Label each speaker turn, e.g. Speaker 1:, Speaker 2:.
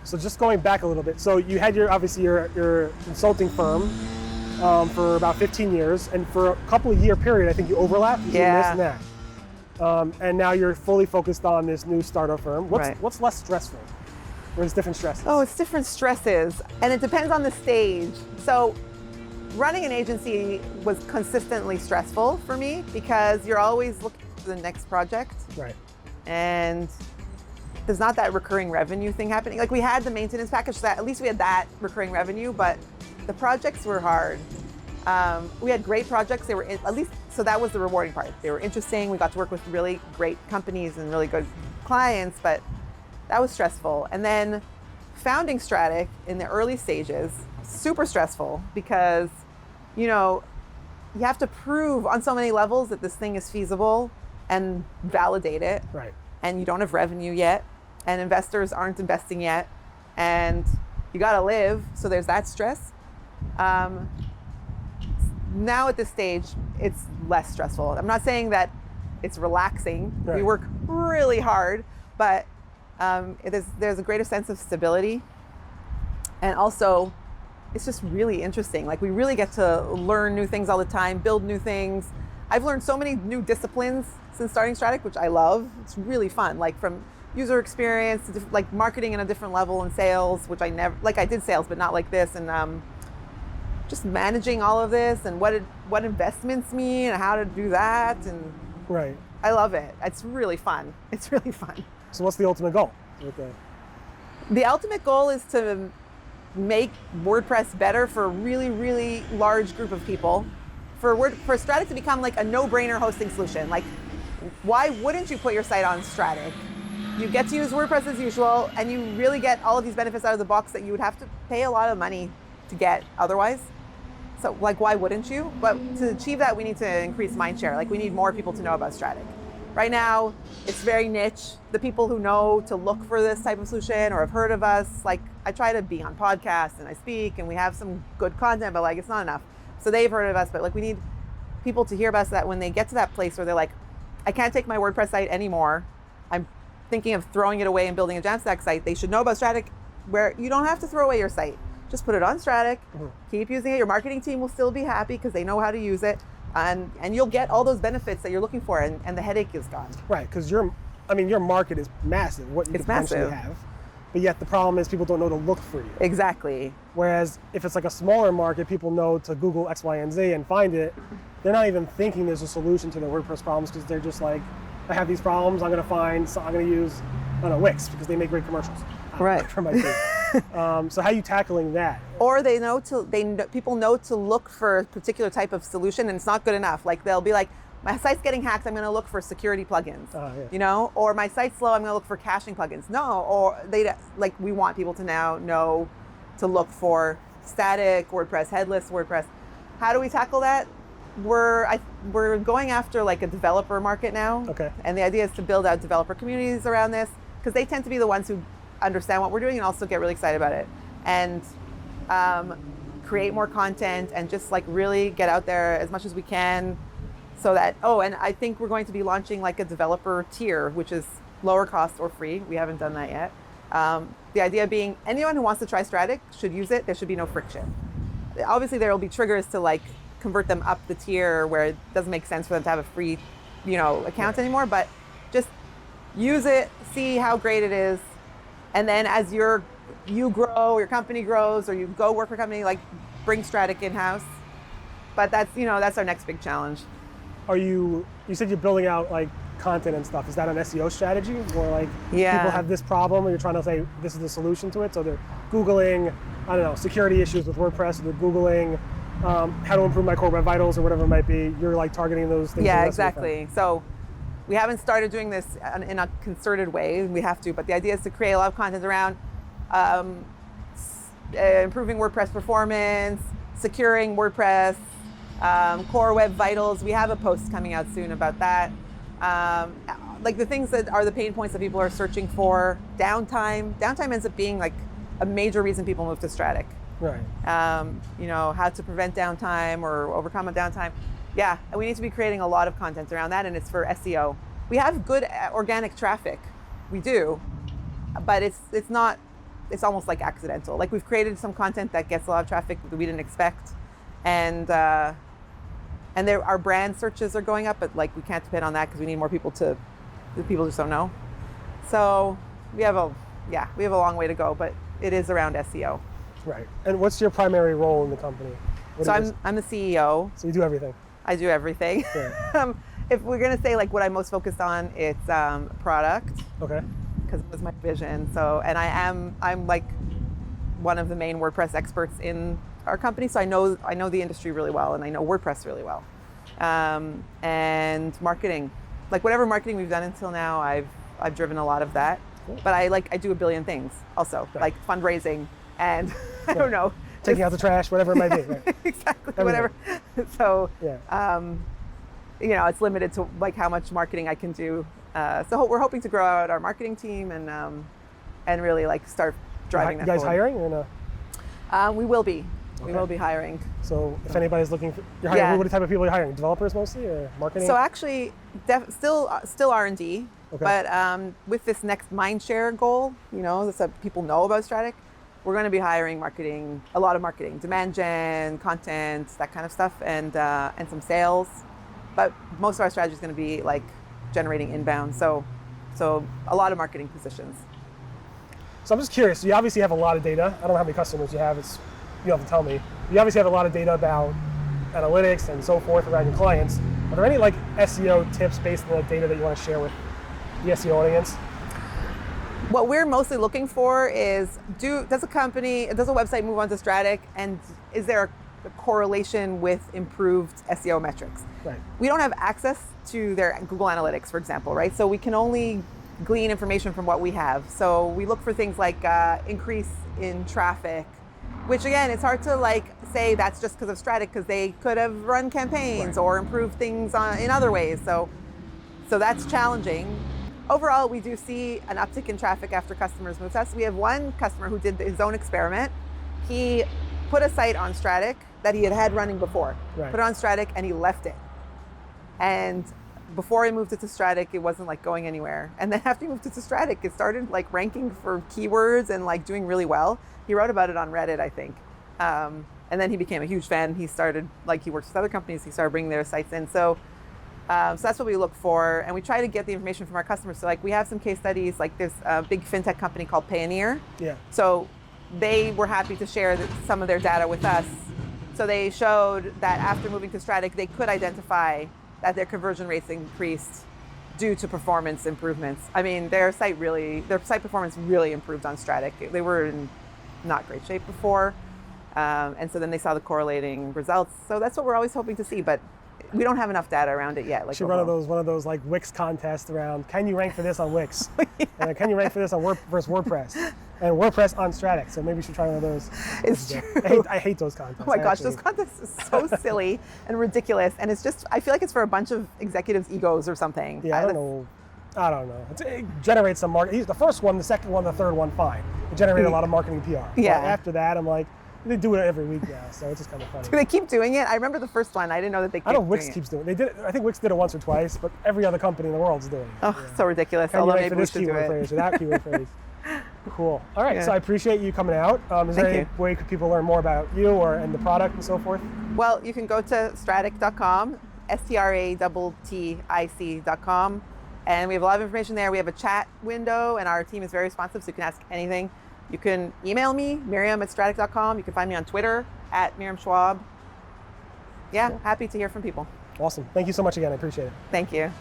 Speaker 1: So just going back a little bit. So you had obviously your consulting firm for about 15 years, and for a couple of year period, I think you overlapped between this and that. And now you're fully focused on this new startup firm. What's less stressful? Or is different stresses?
Speaker 2: Oh, it's different stresses, and it depends on the stage. So running an agency was consistently stressful for me because you're always looking for the next project.
Speaker 1: Right.
Speaker 2: And there's not that recurring revenue thing happening. Like we had the maintenance package, so that at least we had that recurring revenue, but the projects were hard. We had great projects. They were at least, so that was the rewarding part. They were interesting. We got to work with really great companies and really good clients, but that was stressful. And then founding Strattic in the early stages, super stressful because, you have to prove on so many levels that this thing is feasible and validate it.
Speaker 1: Right.
Speaker 2: And you don't have revenue yet, and investors aren't investing yet, and you got to live. So there's that stress. Now at this stage, it's less stressful. I'm not saying that it's relaxing.
Speaker 1: Right.
Speaker 2: We work really hard, but there's a greater sense of stability. And also, it's just really interesting. Like we really get to learn new things all the time, build new things. I've learned so many new disciplines since starting Strattic, which I love. It's really fun, like from user experience to like marketing in a different level and sales, which I never, like I did sales, but not like this. And just managing all of this and what investments mean and how to do that. And
Speaker 1: right.
Speaker 2: I love it. It's really fun. It's really fun.
Speaker 1: So what's the ultimate goal?
Speaker 2: The ultimate goal is to make WordPress better for a really, really large group of people. For Strattic to become like a no-brainer hosting solution. Like, why wouldn't you put your site on Strattic? You get to use WordPress as usual, and you really get all of these benefits out of the box that you would have to pay a lot of money to get otherwise. So, like, why wouldn't you? But to achieve that, we need to increase mindshare. Like, we need more people to know about Strattic. Right now, it's very niche. The people who know to look for this type of solution or have heard of us, like, I try to be on podcasts and I speak and we have some good content, but like, it's not enough. So they've heard of us, but like we need people to hear about us, that when they get to that place where they're like, I can't take my WordPress site anymore, I'm thinking of throwing it away and building a Jamstack site, they should know about Strattic, where you don't have to throw away your site. Just put it on Strattic, keep using it. Your marketing team will still be happy because they know how to use it, and you'll get all those benefits that you're looking for, and the headache is gone.
Speaker 1: Right, because your market is massive, what you could potentially have. But yet the problem is people don't know to look for you.
Speaker 2: Exactly.
Speaker 1: Whereas if it's like a smaller market, people know to Google X, Y, and Z and find it. They're not even thinking there's a solution to their WordPress problems because they're just like, I have these problems, I'm going to use, I don't know, Wix because they make great commercials.
Speaker 2: Right.
Speaker 1: For my team. So how are you tackling that?
Speaker 2: Or people know to look for a particular type of solution, and it's not good enough. Like they'll be like, my site's getting hacked, I'm going to look for security plugins, or my site's slow, I'm going to look for caching plugins. No, or we want people to now know to look for static WordPress, headless WordPress. How do we tackle that? We're going after like a developer market now.
Speaker 1: Okay.
Speaker 2: And the idea is to build out developer communities around this, because they tend to be the ones who understand what we're doing and also get really excited about it. And create more content and just like really get out there as much as we can. So that, and I think we're going to be launching like a developer tier, which is lower cost or free. We haven't done that yet. The idea being anyone who wants to try Strattic should use it. There should be no friction. Obviously there will be triggers to like convert them up the tier where it doesn't make sense for them to have a free, account anymore, but just use it, see how great it is. And then as you grow, your company grows, or you go work for a company, like bring Strattic in-house. But that's our next big challenge.
Speaker 1: You said you're building out like content and stuff. Is that an SEO strategy? Or like people have this problem and you're trying to say this is the solution to it? So they're Googling, I don't know, security issues with WordPress, or they're Googling how to improve my core web vitals or whatever it might be. You're like targeting those things.
Speaker 2: Yeah, exactly. So we haven't started doing this in a concerted way. We have to, but the idea is to create a lot of content around improving WordPress performance, securing WordPress, core web vitals. We have a post coming out soon about that. Like the things that are the pain points that people are searching for. Downtime ends up being like a major reason people move to Strattic.
Speaker 1: Right.
Speaker 2: How to prevent downtime or overcome a downtime. Yeah, and we need to be creating a lot of content around that, and it's for SEO. We have good organic traffic, we do, but it's not it's almost like accidental. Like we've created some content that gets a lot of traffic that we didn't expect, and our brand searches are going up, but like we can't depend on that because we need more people just don't know. So we have a long way to go, but it is around SEO.
Speaker 1: Right. And what's your primary role in the company?
Speaker 2: So I'm the CEO.
Speaker 1: So you do everything.
Speaker 2: I do everything.
Speaker 1: Yeah.
Speaker 2: If we're gonna say like what I'm most focused on, it's product.
Speaker 1: Okay.
Speaker 2: Because it was my vision. So, and I'm like one of the main WordPress experts in our company. So I know the industry really well, and I know WordPress really well. And marketing, like whatever marketing we've done until now, I've driven a lot of that. Cool. But I do a billion things also, right. Like fundraising and I don't know.
Speaker 1: Taking out the trash, whatever it might be. Right.
Speaker 2: Exactly, everything. Whatever. So,
Speaker 1: yeah.
Speaker 2: It's limited to like how much marketing I can do. So we're hoping to grow out our marketing team and really like start driving that
Speaker 1: forward. You guys
Speaker 2: forward.
Speaker 1: hiring or no?
Speaker 2: We will be.
Speaker 1: Okay.
Speaker 2: We will be hiring.
Speaker 1: So if anybody's looking for, you're hiring, what type of people are you hiring? Developers mostly or marketing?
Speaker 2: So actually, still R&D. Okay. But with this next mindshare goal, so people know about Strattic, we're going to be hiring a lot of marketing, demand gen, content, that kind of stuff, and some sales. But most of our strategy is going to be like generating inbound. So a lot of marketing positions.
Speaker 1: So I'm just curious. You obviously have a lot of data. I don't know how many customers you have. You have to tell me. You obviously have a lot of data about analytics and so forth around your clients. Are there any like SEO tips based on that data that you want to share with the SEO audience?
Speaker 2: What we're mostly looking for is does a website move on to Strattic, and is there a correlation with improved SEO metrics?
Speaker 1: Right.
Speaker 2: We don't have access to their Google Analytics, for example, right? So we can only glean information from what we have. So we look for things like increase in traffic, which again, it's hard to like say that's just because of Strattic, because they could have run campaigns or improved things in other ways. So that's challenging. Overall, we do see an uptick in traffic after customers move to us. We have one customer who did his own experiment. He put a site on Strattic that he had running before, put it on Strattic, and he left it. And before he moved it to Strattic, it wasn't like going anywhere. And then after he moved it to Strattic, it started like ranking for keywords and like doing really well. He wrote about it on Reddit, I think. And then he became a huge fan. He started, like he works with other companies, he started bringing their sites in. So that's what we look for, and we try to get the information from our customers. So like we have some case studies, like there's a big fintech company called Payoneer. Yeah. So they were happy to share some of their data with us. So they showed that after moving to Strattic, they could identify that their conversion rates increased due to performance improvements. I mean, their site performance really improved on Strattic. They were in not great shape before, and so then they saw the correlating results. So that's what we're always hoping to see, but we don't have enough data around it yet. Like
Speaker 1: one of those like Wix contests around, can you rank for this on Wix? And can you rank for this on versus WordPress? And WordPress on Strattic. So maybe you should try one of those.
Speaker 2: It's true.
Speaker 1: I hate those contests.
Speaker 2: Oh my gosh, those contests are so silly and ridiculous. And it's just, I feel like it's for a bunch of executives' egos or something.
Speaker 1: Yeah, I don't know. It generates some marketing. The first one, the second one, the third one, fine. It generated a lot of marketing PR.
Speaker 2: Yeah.
Speaker 1: But after that, I'm like, they do it every week now, so it's just kind of funny.
Speaker 2: Do they keep doing it? I remember the first one. I didn't know that they keep doing it.
Speaker 1: I know Wix keeps doing it. I think Wix did it once or twice, but every other company in the world is doing it.
Speaker 2: Oh, so ridiculous.
Speaker 1: Although maybe we should do it. Phrase or that keyword phrase. Cool. All right, so I appreciate you coming out. Is there any way could people learn more about you and the product and so forth?
Speaker 2: Well, you can go to strattic.com, STRATTIC.com, and we have a lot of information there. We have a chat window, and our team is very responsive, so you can ask anything. You can email me, Miriam@strattic.com. You can find me on Twitter @Miriam Schwab. Yeah, cool. Happy to hear from people.
Speaker 1: Awesome. Thank you so much again. I appreciate it.
Speaker 2: Thank you.